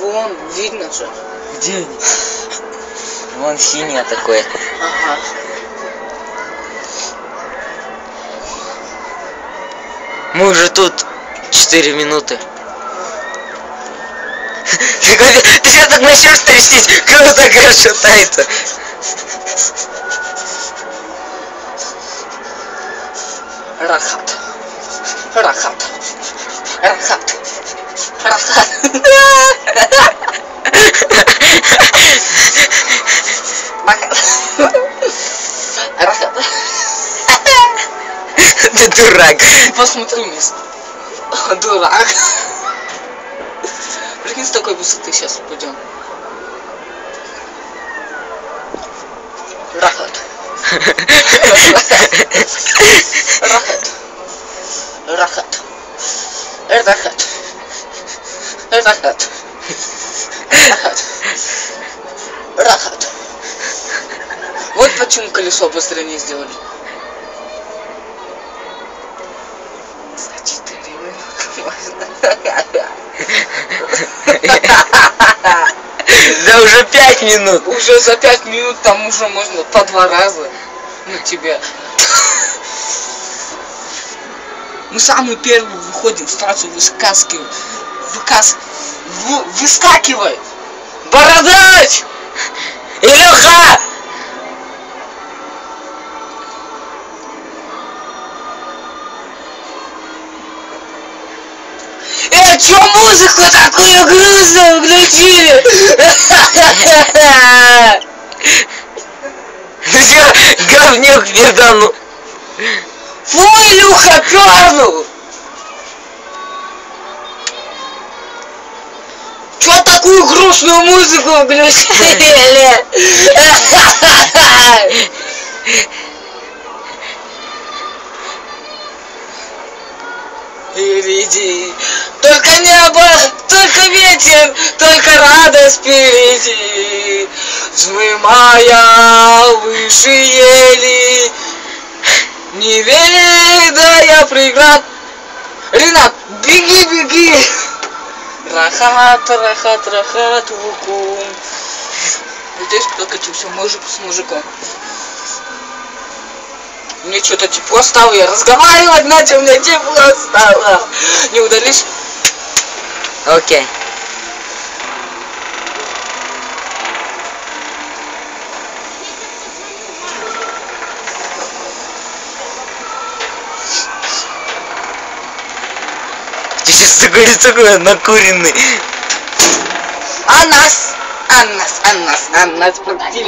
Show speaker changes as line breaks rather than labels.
вон, видно же.
Где они? Вон синее такое.
Ага.
Мы уже тут 4 минуты. Ты сейчас так начнешь трястись, круто как шатается.
Рахат. Рахат. Рахат. Рахат. Рахат.
Ты дурак.
Посмотри вниз. Дурак. Прикинь, с такой высоты сейчас упадем. Рахат. Рахат. Рахат. Рахат. Рахат. Рахат. Рахат. Вот почему колесо обозрения сделали. За 4 минуты можно.
Да уже 5 минут.
Уже за 5 минут там уже можно по 2 раза на тебя. Мы самый первый выходим, сразу выскакиваем. Выскакивай!
Бородач! Илюха!
Чё музыку такую грустную включили?
Ты чё, говнюк перданул?
Фу, Илюха, пернул! Чё такую грустную музыку включили? Впереди только небо, только ветер, только радость впереди, взмывая выше ели, не ведая преград. Ренат, беги, беги! Рахат, рахат, рахат, вукум. Здесь прокатился мужик с мужиком. Мне что-то тепло стало, я разговаривать начал, мне тепло стало. Не удались?
Окей. Ты сейчас такой накуренный.
Анас, против